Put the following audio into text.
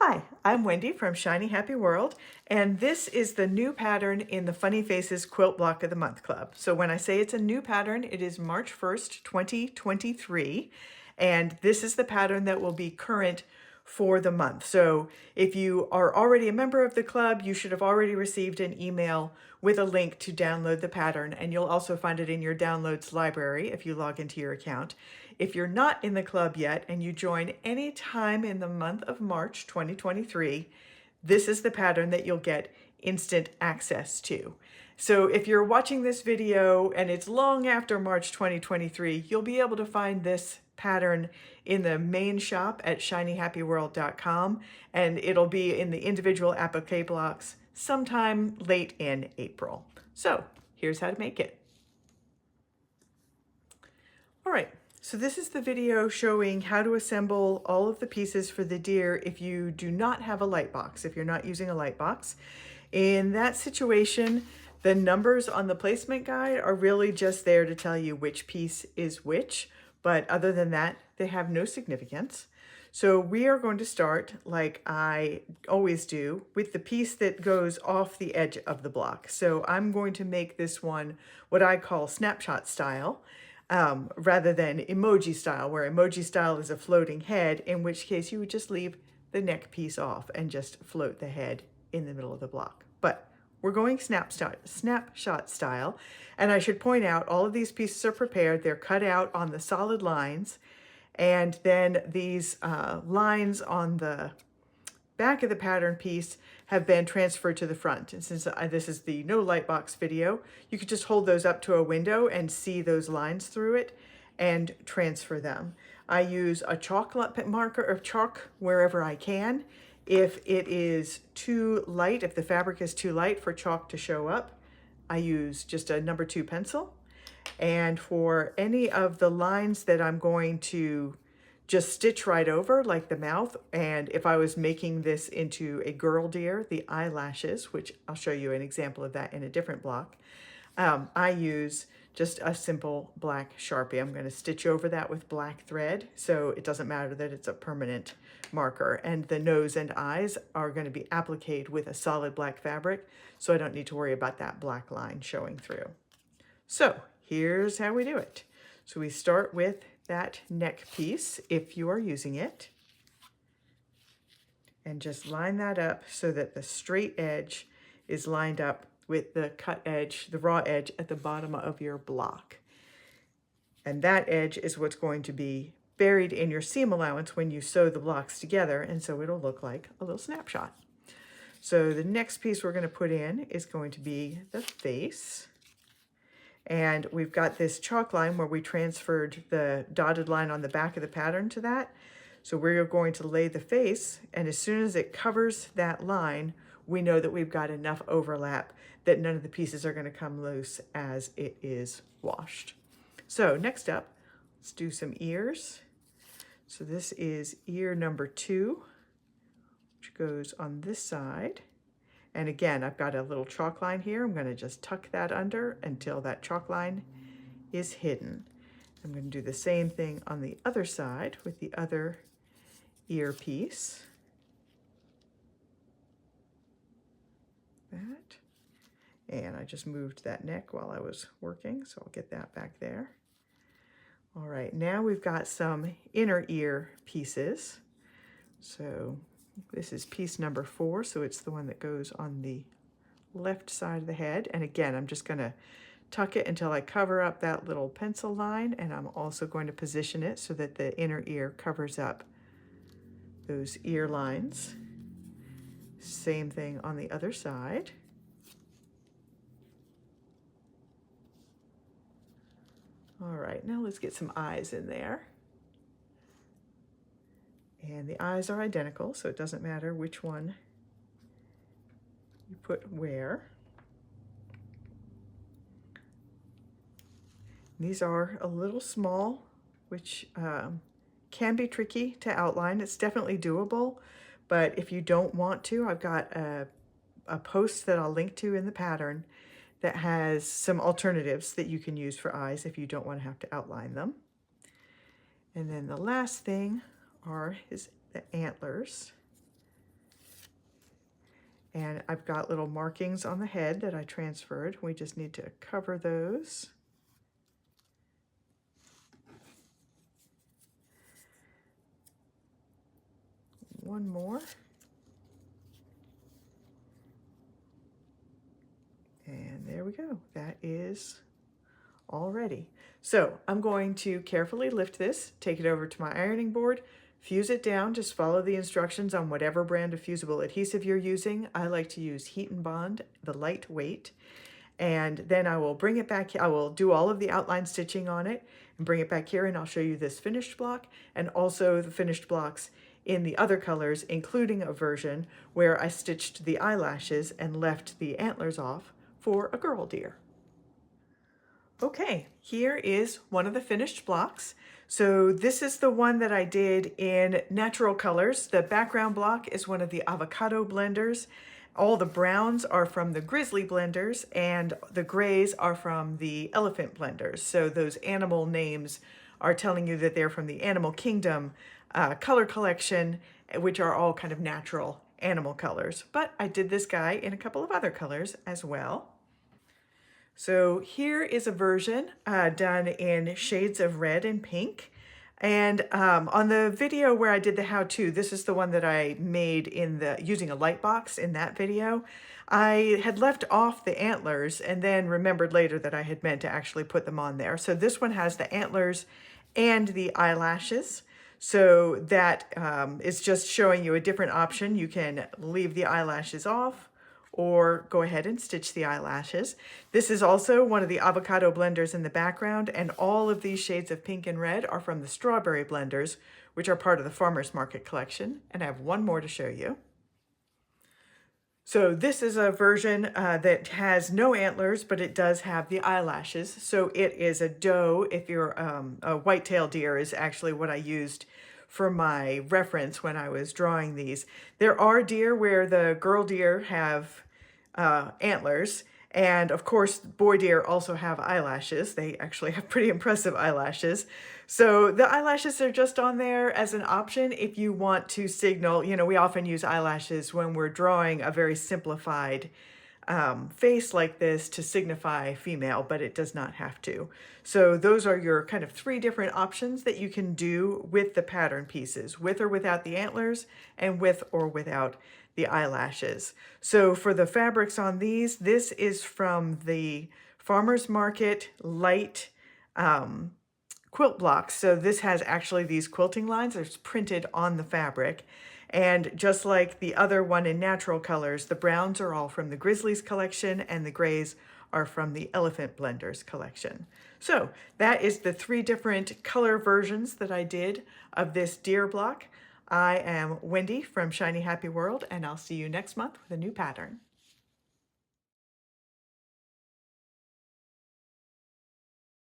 Hi, I'm Wendy from Shiny Happy World, and this is the new pattern in the Funny Faces Quilt Block of the Month Club. So when I say it's a new pattern, it is March 1st, 2023, and this is the pattern that will be current for the month. So if you are already a member of the club, you should have already received an email with a link to download the pattern, and you'll also find it in your downloads library if you log into your account. If you're not in the club yet and you join any time in the month of March 2023, this is the pattern that you'll get instant access to. So if you're watching this video and it's long after March 2023, you'll be able to find this pattern in the main shop at shinyhappyworld.com, and it'll be in the individual applique blocks sometime late in April. So here's how to make it. All right, so this is the video showing how to assemble all of the pieces for the deer if you do not have a light box, if you're not using a light box. In that situation, the numbers on the placement guide are really just there to tell you which piece is which, but other than that, they have no significance. So we are going to start, like I always do, with the piece that goes off the edge of the block. So I'm going to make this one what I call snapshot style, rather than emoji style, where emoji style is a floating head, in which case you would just leave the neck piece off and just float the head in the middle of the block. But we're going snapshot style, and I should point out all of these pieces are prepared. They're cut out on the solid lines, and then these lines on the back of the pattern piece have been transferred to the front. And since this is the no light box video, you could just hold those up to a window and see those lines through it and transfer them. I use a chalk marker or chalk wherever I can. If it is too light, if the fabric is too light for chalk to show up, I use just a number 2 pencil. And for any of the lines that I'm going to just stitch right over, like the mouth, and if I was making this into a girl deer, the eyelashes, which I'll show you an example of that in a different block, I use just a simple black Sharpie. I'm going to stitch over that with black thread, so it doesn't matter that it's a permanent marker. And the nose and eyes are going to be appliqued with a solid black fabric, so I don't need to worry about that black line showing through. So here's how we do it. So we start with that neck piece, if you are using it, and just line that up so that the straight edge is lined up with the cut edge, the raw edge at the bottom of your block. And that edge is what's going to be buried in your seam allowance when you sew the blocks together, and so it'll look like a little snapshot. So the next piece we're going to put in is going to be the face. And we've got this chalk line where we transferred the dotted line on the back of the pattern to that. So we're going to lay the face, and as soon as it covers that line, we know that we've got enough overlap that none of the pieces are going to come loose as it is washed. So next up, let's do some ears. So this is ear number 2, which goes on this side. And again, I've got a little chalk line here. I'm going to just tuck that under until that chalk line is hidden. I'm going to do the same thing on the other side with the other ear piece. That. And I just moved that neck while I was working, so I'll get that back there. All right, now we've got some inner ear pieces. So this is piece number 4, so it's the one that goes on the left side of the head. And again, I'm just going to tuck it until I cover up that little pencil line, and I'm also going to position it so that the inner ear covers up those ear lines. Same thing on the other side. All right, now let's get some eyes in there. And the eyes are identical, so it doesn't matter which one you put where. These are a little small, which can be tricky to outline. It's definitely doable, but if you don't want to, I've got a post that I'll link to in the pattern that has some alternatives that you can use for eyes if you don't want to have to outline them. And then the last thing is the antlers. And I've got little markings on the head that I transferred. We just need to cover those. One more. And there we go. That is all ready. So I'm going to carefully lift this, take it over to my ironing board, fuse it down. Just follow the instructions on whatever brand of fusible adhesive you're using. I like to use Heat and Bond, the lightweight. And then I will bring it back. I will do all of the outline stitching on it and bring it back here, and I'll show you this finished block and also the finished blocks in the other colors, including a version where I stitched the eyelashes and left the antlers off for a girl deer. Okay, here is one of the finished blocks. So this is the one that I did in natural colors. The background block is one of the avocado blenders. All the browns are from the grizzly blenders, and the grays are from the elephant blenders. So those animal names are telling you that they're from the Animal Kingdom color collection, which are all kind of natural animal colors. But I did this guy in a couple of other colors as well. So here is a version done in shades of red and pink. And on the video where I did the how-to, this is the one that I made using a light box in that video. I had left off the antlers and then remembered later that I had meant to actually put them on there. So this one has the antlers and the eyelashes. So that is just showing you a different option. You can leave the eyelashes off or go ahead and stitch the eyelashes. This is also one of the avocado blenders in the background, and all of these shades of pink and red are from the strawberry blenders, which are part of the Farmer's Market collection. And I have one more to show you. So this is a version that has no antlers, but it does have the eyelashes. So it is a doe. If you're a white-tailed deer is actually what I used for my reference when I was drawing these. There are deer where the girl deer have antlers, and of course boy deer also have eyelashes. They actually have pretty impressive eyelashes. So the eyelashes are just on there as an option if you want to signal, we often use eyelashes when we're drawing a very simplified face like this to signify female, but it does not have to. So those are your kind of three different options that you can do with the pattern pieces, with or without the antlers and with or without the eyelashes. So for the fabrics on these, this is from the Farmer's Market light quilt blocks. So this has actually these quilting lines. It's printed on the fabric. And just like the other one in natural colors, the browns are all from the Grizzlies collection and the grays are from the Elephant Blenders collection. So that is the three different color versions that I did of this deer block. I am Wendy from Shiny Happy World, and I'll see you next month with a new pattern.